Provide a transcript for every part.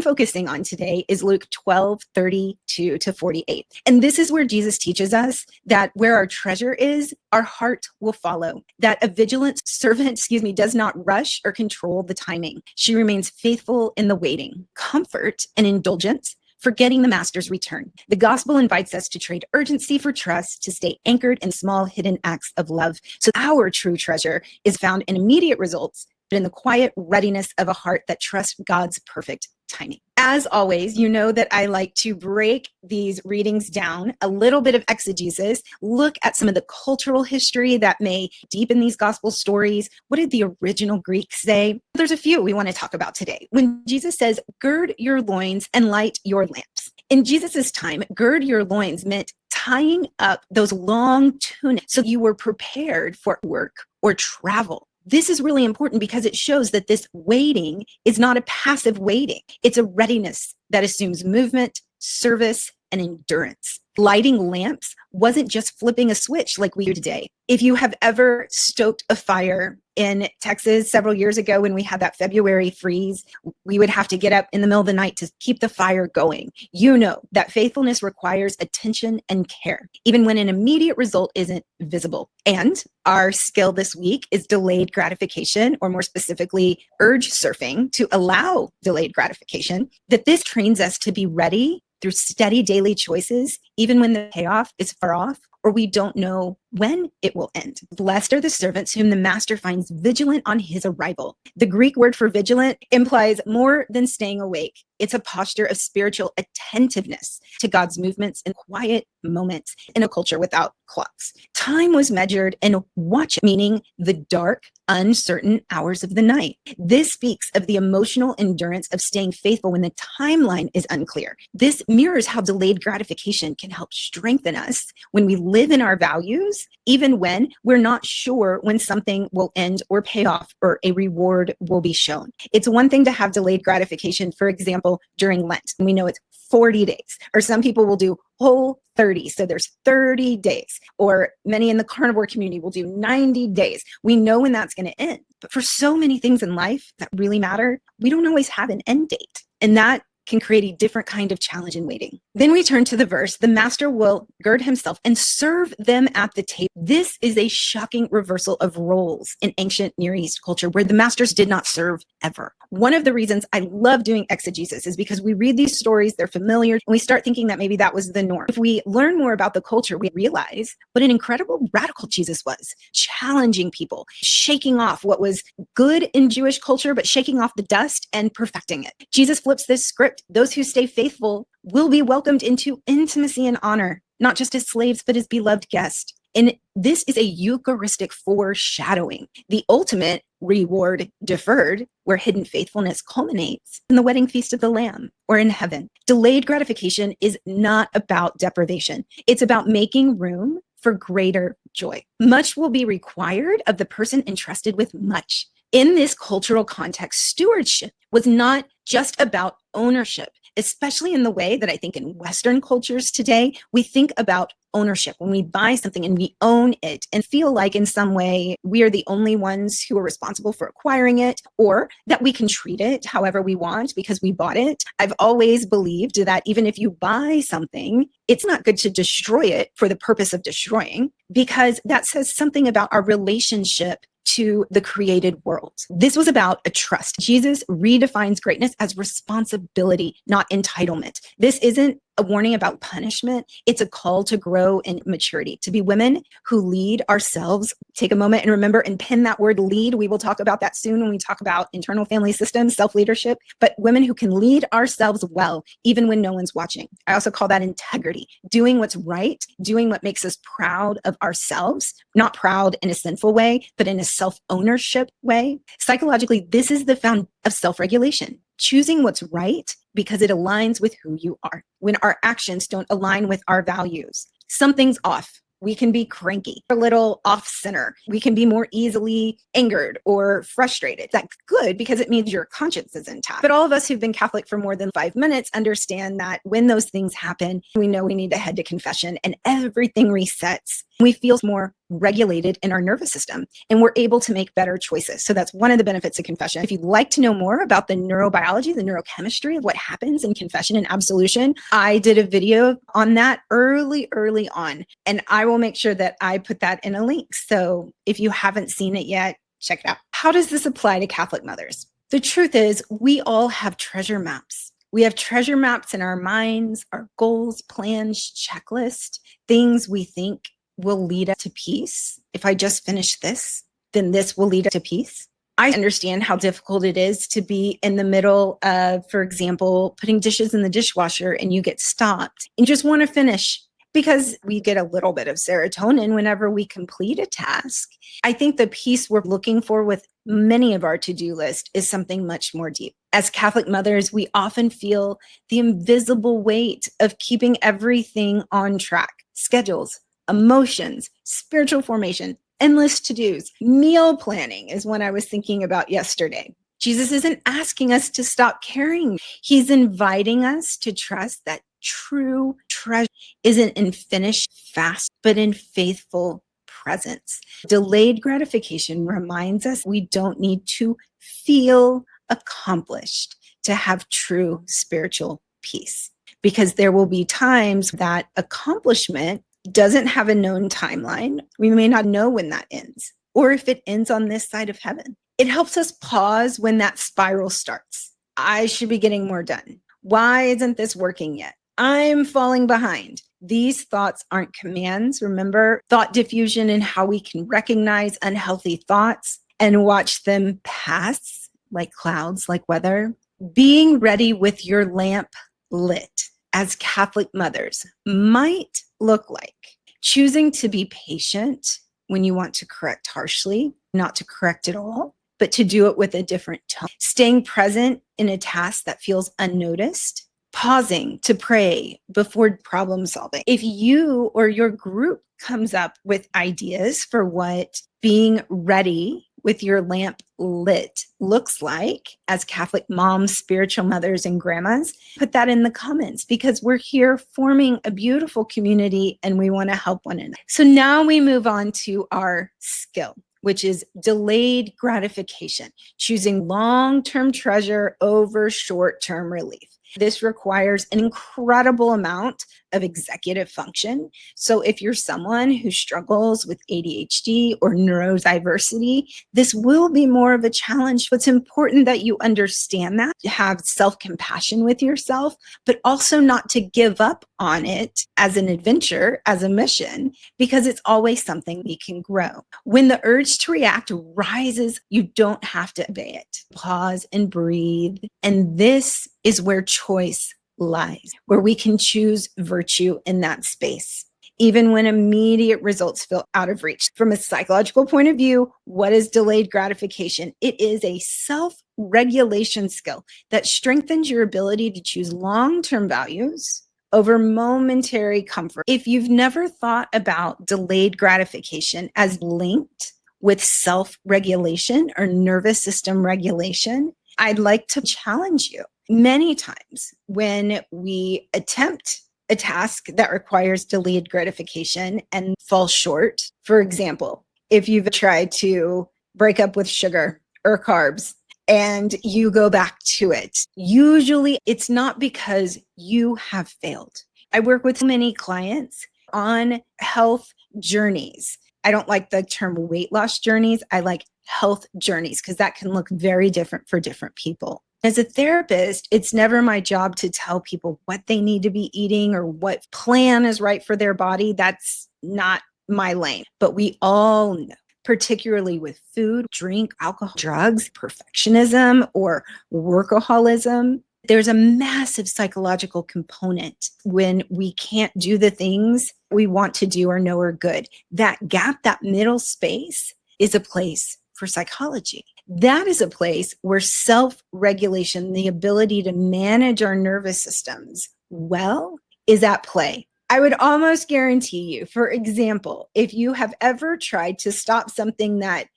focusing on today is Luke 12:32-48. And this is where Jesus teaches us that where our treasure is, our heart will follow. That a vigilant servant, does not rush or control the timing. She remains faithful in the waiting, comfort and indulgence, forgetting the master's return. The gospel invites us to trade urgency for trust, to stay anchored in small hidden acts of love. So our true treasure is found in immediate results, but in the quiet readiness of a heart that trusts God's perfect timing. As always, you know that I like to break these readings down, a little bit of exegesis, look at some of the cultural history that may deepen these gospel stories. What did the original Greek say? There's a few we want to talk about today. When Jesus says, gird your loins and light your lamps. In Jesus's time, gird your loins meant tying up those long tunics so you were prepared for work or travel. This is really important because it shows that this waiting is not a passive waiting. It's a readiness that assumes movement, service, and endurance. Lighting lamps wasn't just flipping a switch like we do today. If you have ever stoked a fire in Texas several years ago when we had that February freeze, we would have to get up in the middle of the night to keep the fire going. You know that faithfulness requires attention and care, even when an immediate result isn't visible. And our skill this week is delayed gratification, or more specifically, urge surfing to allow delayed gratification, that this trains us to be ready through steady daily choices, even when the payoff is far off or we don't know when it will end. Blessed are the servants whom the master finds vigilant on his arrival. The Greek word for vigilant implies more than staying awake. It's a posture of spiritual attentiveness to God's movements in quiet moments in a culture without clocks. Time was measured in watch, meaning the dark, uncertain hours of the night. This speaks of the emotional endurance of staying faithful when the timeline is unclear. This mirrors how delayed gratification can help strengthen us when we live in our values, even when we're not sure when something will end or pay off or a reward will be shown. It's one thing to have delayed gratification, for example, during Lent. We know it's 40 days, or some people will do whole 30. So there's 30 days, or many in the carnivore community will do 90 days. We know when that's going to end. But for so many things in life that really matter, we don't always have an end date. And that can create a different kind of challenge in waiting. Then we turn to the verse, the master will gird himself and serve them at the table. This is a shocking reversal of roles in ancient Near East culture where the masters did not serve ever. One of the reasons I love doing exegesis is because we read these stories, they're familiar, and we start thinking that maybe that was the norm. If we learn more about the culture, we realize what an incredible radical Jesus was, challenging people, shaking off what was good in Jewish culture, but shaking off the dust and perfecting it. Jesus flips this script. Those who stay faithful will be welcomed into intimacy and honor, not just as slaves, but as beloved guests. And this is a Eucharistic foreshadowing, the ultimate reward deferred, where hidden faithfulness culminates in the wedding feast of the Lamb or in heaven. Delayed gratification is not about deprivation. It's about making room for greater joy. Much will be required of the person entrusted with much. In this cultural context, stewardship was not just about ownership, especially in the way that I think in Western cultures today, we think about ownership when we buy something and we own it and feel like in some way we are the only ones who are responsible for acquiring it, or that we can treat it however we want because we bought it. I've always believed that even if you buy something, it's not good to destroy it for the purpose of destroying, because that says something about our relationship to the created world. This was about a trust. Jesus redefines greatness as responsibility, not entitlement. This isn't a warning about punishment. It's a call to grow in maturity, to be women who lead ourselves. Take a moment and remember and pin that word lead. We will talk about that soon when we talk about internal family systems, self-leadership, but women who can lead ourselves well, even when no one's watching. I also call that integrity, doing what's right, doing what makes us proud of ourselves, not proud in a sinful way, but in a self-ownership way. Psychologically, this is the foundation of self-regulation, choosing what's right because it aligns with who you are. When our actions don't align with our values, something's off. We can be cranky, a little off center. We can be more easily angered or frustrated. That's good because it means your conscience is intact. But all of us who've been Catholic for more than 5 minutes understand that when those things happen, we know we need to head to confession and everything resets. We feel more regulated in our nervous system and we're able to make better choices. So that's one of the benefits of confession. If you'd like to know more about the neurobiology, the neurochemistry of what happens in confession and absolution, I did a video on that early on, and I will make sure that I put that in a link. So if you haven't seen it yet, check it out. How does this apply to Catholic mothers? The truth is, we all have treasure maps. We have treasure maps in our minds, our goals, plans, checklist, things we think will lead us to peace. If I just finish this, then this will lead us to peace. I understand how difficult it is to be in the middle of, for example, putting dishes in the dishwasher and you get stopped and just want to finish because we get a little bit of serotonin whenever we complete a task. I think the peace we're looking for with many of our to-do list is something much more deep. As Catholic mothers, we often feel the invisible weight of keeping everything on track. Schedules, emotions, spiritual formation, endless to-dos. Meal planning is one I was thinking about yesterday. Jesus isn't asking us to stop caring. He's inviting us to trust that true treasure isn't in finished fast, but in faithful presence. Delayed gratification reminds us we don't need to feel accomplished to have true spiritual peace, because there will be times that accomplishment doesn't have a known timeline. We may not know when that ends, or if it ends on this side of heaven. It helps us pause when that spiral starts. I should be getting more done. Why isn't this working yet? I'm falling behind. These thoughts aren't commands. Remember thought diffusion and how we can recognize unhealthy thoughts and watch them pass like clouds, like weather. Being ready with your lamp lit as Catholic mothers might look like choosing to be patient when you want to correct harshly, not to correct at all, but to do it with a different tone. Staying present in a task that feels unnoticed. Pausing to pray before problem solving. If you or your group comes up with ideas for what being ready with your lamp lit looks like as Catholic moms, spiritual mothers, and grandmas, put that in the comments, because we're here forming a beautiful community and we want to help one another. So now we move on to our skill, which is delayed gratification, choosing long-term treasure over short-term relief. This requires an incredible amount of executive function. So if you're someone who struggles with ADHD or neurodiversity, this will be more of a challenge. It's important that you understand that, have self-compassion with yourself, but also not to give up on it as an adventure, as a mission, because it's always something we can grow. When the urge to react rises, you don't have to obey it. Pause and breathe. And this is where choice lies, where we can choose virtue in that space, even when immediate results feel out of reach. From a psychological point of view, what is delayed gratification? It is a self-regulation skill that strengthens your ability to choose long-term values over momentary comfort. If you've never thought about delayed gratification as linked with self-regulation or nervous system regulation, I'd like to challenge you. Many times when we attempt a task that requires delayed gratification and fall short, for example, if you've tried to break up with sugar or carbs and you go back to it, usually it's not because you have failed. I work with many clients on health journeys. I don't like the term weight loss journeys. I like health journeys because that can look very different for different people. As a therapist, it's never my job to tell people what they need to be eating or what plan is right for their body. That's not my lane. But we all know, particularly with food, drink, alcohol, drugs, perfectionism, or workaholism, there's a massive psychological component when we can't do the things we want to do or know are good. That gap, that middle space, is a place for psychology. That is a place where self-regulation, the ability to manage our nervous systems well, is at play. I would almost guarantee you, for example, if you have ever tried to stop something that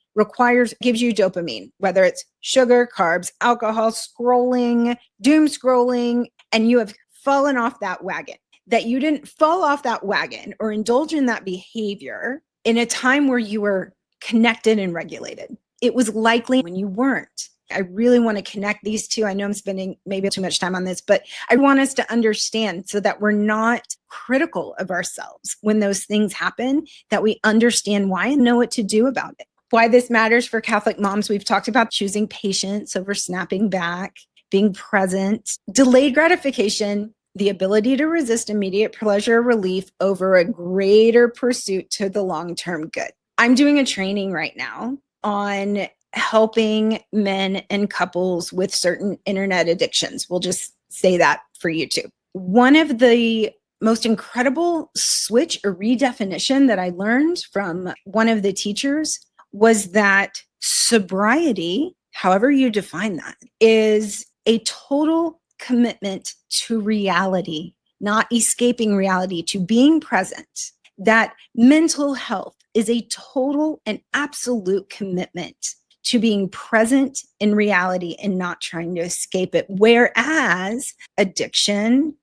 gives you dopamine, whether it's sugar, carbs, alcohol, scrolling, doom scrolling, and you have fallen off that wagon. that you didn't fall off that wagon or indulge in that behavior in a time where you were connected and regulated. It was likely when you weren't. I really want to connect these two. I know I'm spending maybe too much time on this, but I want us to understand so that we're not critical of ourselves when those things happen, that we understand why and know what to do about it. Why this matters for Catholic moms, we've talked about choosing patience over snapping back, being present, delayed gratification, the ability to resist immediate pleasure or relief over a greater pursuit to the long-term good. I'm doing a training right now on helping men and couples with certain internet addictions. We'll just say that for you too. One of the most incredible switch or redefinition that I learned from one of the teachers was that sobriety, however you define that, is a total commitment to reality, not escaping reality, to being present. That mental health is a total and absolute commitment to being present in reality and not trying to escape it. Whereas addiction,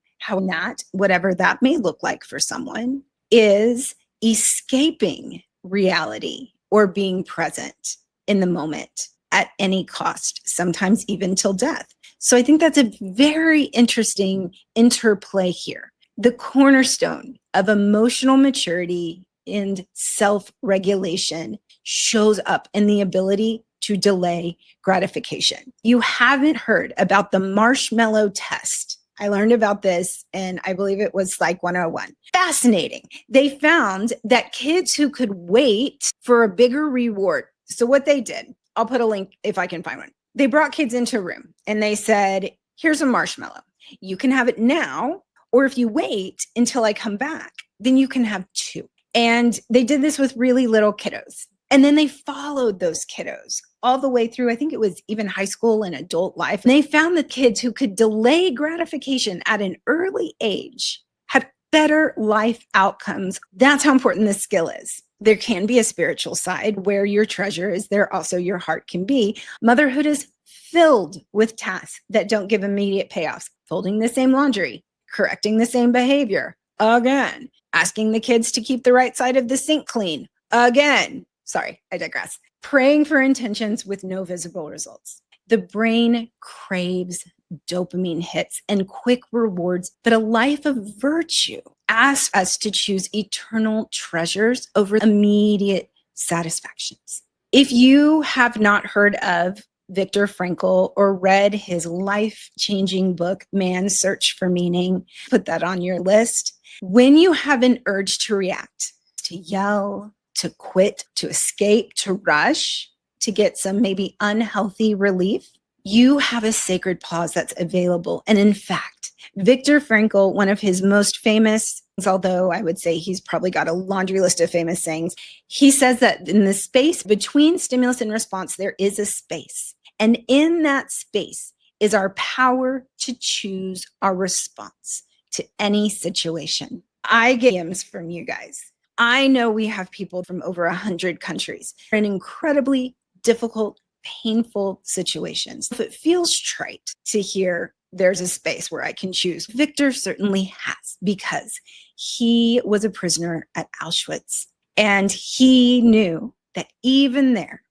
whatever that may look like for someone, is escaping reality or being present in the moment at any cost, sometimes even till death. So I think that's a very interesting interplay here. The cornerstone of emotional maturity and self-regulation shows up in the ability to delay gratification. You haven't heard about the marshmallow test. I learned about this and I believe it was like 101. Fascinating. They found that kids who could wait for a bigger reward. So what they did, I'll put a link if I can find one. They brought kids into a room and they said, here's a marshmallow. You can have it now, or if you wait until I come back, then you can have two. And they did this with really little kiddos. And then they followed those kiddos all the way through, I think it was even high school and adult life. And they found the kids who could delay gratification at an early age had better life outcomes. That's how important this skill is. There can be a spiritual side where your treasure is there, also your heart can be. Motherhood is filled with tasks that don't give immediate payoffs. Folding the same laundry, correcting the same behavior, again, asking the kids to keep the right side of the sink clean, again. Sorry, I digress. Praying for intentions with no visible results. The brain craves dopamine hits and quick rewards, but a life of virtue asks us to choose eternal treasures over immediate satisfactions. If you have not heard of Viktor Frankl or read his life-changing book, Man's Search for Meaning, put that on your list. When you have an urge to react, to yell, to quit, to escape, to rush, to get some maybe unhealthy relief, you have a sacred pause that's available. And in fact, Viktor Frankl, one of his most famous, although I would say he's probably got a laundry list of famous sayings, he says that in the space between stimulus and response, there is a space. And in that space is our power to choose our response to any situation. I get DMs from you guys. I know we have people from over 100 countries in incredibly difficult, painful situations. If it feels trite to hear there's a space where I can choose, Viktor certainly has, because he was a prisoner at Auschwitz. And he knew that even there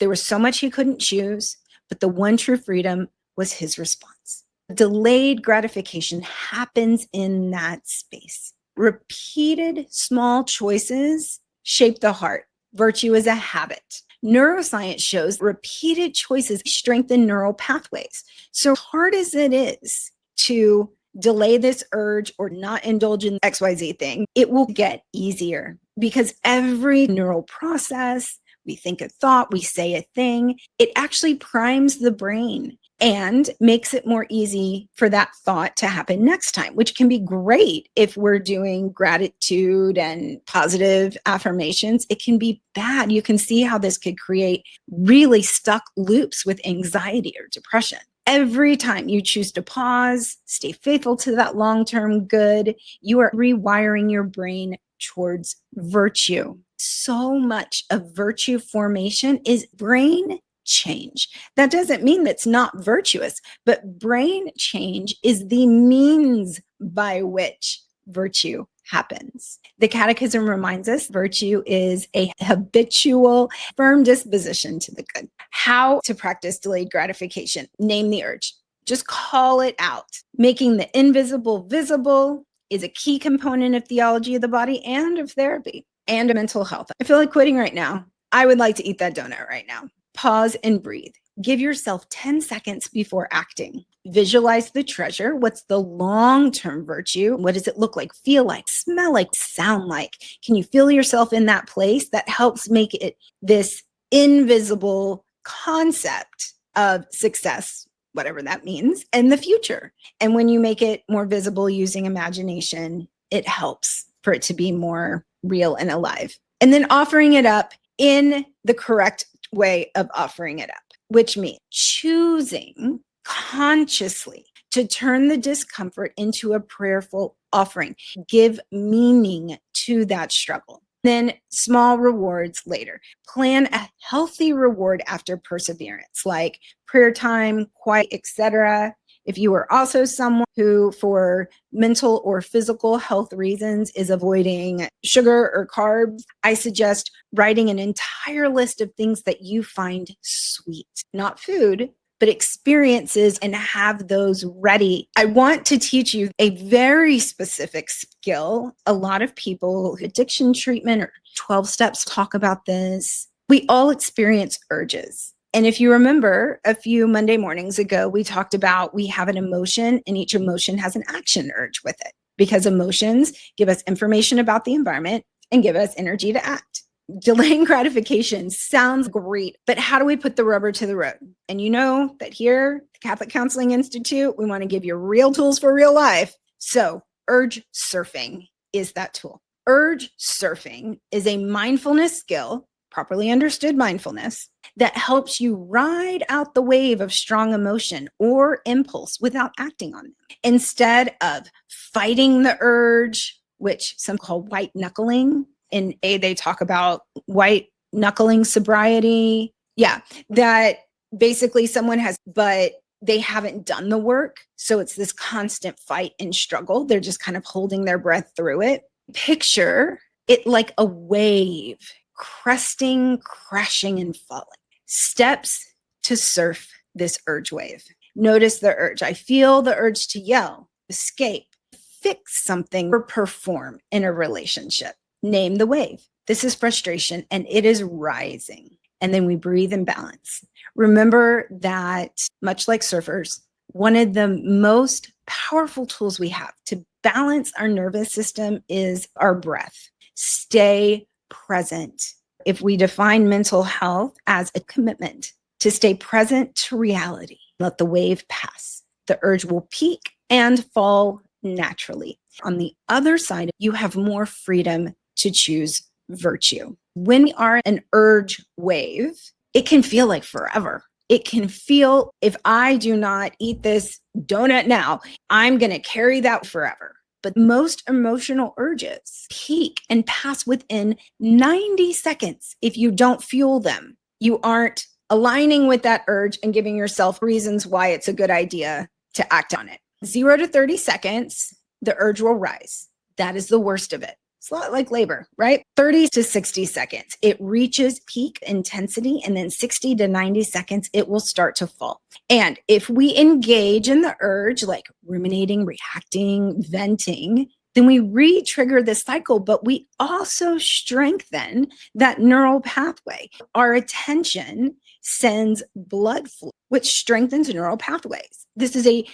was so much he couldn't choose, but the one true freedom was his response. Delayed gratification happens in that space. Repeated small choices shape the heart. Virtue is a habit. Neuroscience shows repeated choices strengthen neural pathways. So hard as it is to delay this urge or not indulge in XYZ thing, it will get easier because every neural process, we think a thought, we say a thing, it actually primes the brain and makes it more easy for that thought to happen next time, which can be great if we're doing gratitude and positive affirmations. It can be bad. You can see how this could create really stuck loops with anxiety or depression. Every time you choose to pause, stay faithful to that long-term good, you are rewiring your brain towards virtue. So much of virtue formation is brain change. That doesn't mean that's not virtuous, but brain change is the means by which virtue happens. The Catechism reminds us virtue is a habitual, firm disposition to the good. How to practice delayed gratification? Name the urge. Just call it out. Making the invisible visible is a key component of theology of the body and of therapy and of mental health. I feel like quitting right now. I would like to eat that donut right now. Pause and breathe. Give yourself 10 seconds before acting. Visualize the treasure. What's the long-term virtue? What does it look like, feel like, smell like, sound like? Can you feel yourself in that place? That helps make it this invisible concept of success, whatever that means, and the future. And when you make it more visible using imagination, it helps for it to be more real and alive. And then offering it up in the correct way of offering it up, which means choosing consciously to turn the discomfort into a prayerful offering. Give meaning to that struggle. Then small rewards later. Plan a healthy reward after perseverance, like prayer time, quiet, etc. If you are also someone who, for mental or physical health reasons, is avoiding sugar or carbs, I suggest writing an entire list of things that you find sweet, not food, but experiences, and have those ready. I want to teach you a very specific skill. A lot of people, addiction treatment or 12 steps talk about this. We all experience urges. And if you remember a few Monday mornings ago, we talked about we have an emotion and each emotion has an action urge with it, because emotions give us information about the environment and give us energy to act. Delaying gratification sounds great, but how do we put the rubber to the road? And you know that here, the Catholic Counseling Institute, we want to give you real tools for real life. So urge surfing is that tool. Urge surfing is a mindfulness skill, properly understood mindfulness, that helps you ride out the wave of strong emotion or impulse without acting on them. Instead of fighting the urge, which some call white knuckling. In A, they talk about white knuckling sobriety. Yeah, that basically someone has, but they haven't done the work. So it's this constant fight and struggle. They're just kind of holding their breath through it. Picture it like a wave, cresting, crashing, and falling. Steps to surf this urge wave. Notice the urge. I feel the urge to yell, escape, fix something, or perform in a relationship. Name the wave. This is frustration and it is rising. And then we breathe and balance. Remember that, much like surfers, one of the most powerful tools we have to balance our nervous system is our breath. Stay present. If we define mental health as a commitment to stay present to reality, let the wave pass. The urge will peak and fall naturally. On the other side, you have more freedom to choose virtue. When we are an urge wave, it can feel like forever. It can feel, if I do not eat this donut now, I'm going to carry that forever. But most emotional urges peak and pass within 90 seconds. If you don't fuel them, you aren't aligning with that urge and giving yourself reasons why it's a good idea to act on it. 0 to 30 seconds, the urge will rise. That is the worst of it. It's a lot like labor, right? 30 to 60 seconds, it reaches peak intensity, and then 60 to 90 seconds, it will start to fall. And if we engage in the urge, like ruminating, reacting, venting, then we re-trigger the cycle, but we also strengthen that neural pathway. Our attention sends blood flow, which strengthens neural pathways. This is a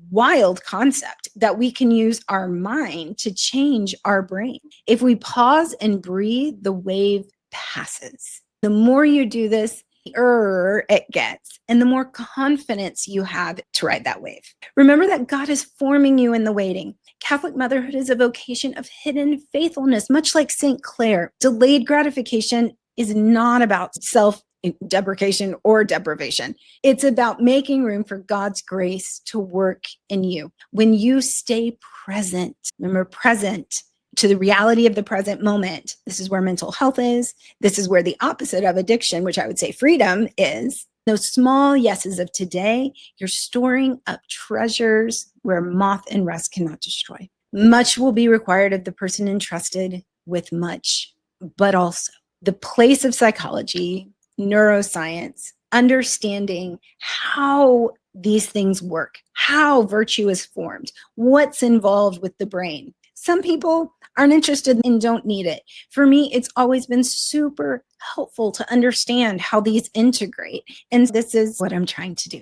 wild concept that we can use our mind to change our brain. If we pause and breathe, the wave passes. The more you do this, the clearer it gets, and the more confidence you have to ride that wave. Remember that God is forming you in the waiting. Catholic motherhood is a vocation of hidden faithfulness, much like St. Clare. Delayed gratification is not about self-deprecation or deprivation. It's about making room for God's grace to work in you. When you stay present, remember, present to the reality of the present moment. This is where mental health is. This is where the opposite of addiction, which I would say freedom, is. Those small yeses of today, you're storing up treasures where moth and rust cannot destroy. Much will be required of the person entrusted with much, but also the place of psychology, neuroscience, understanding how these things work, how virtue is formed, what's involved with the brain. Some people aren't interested and don't need it. For me, it's always been super helpful to understand how these integrate. And this is what I'm trying to do.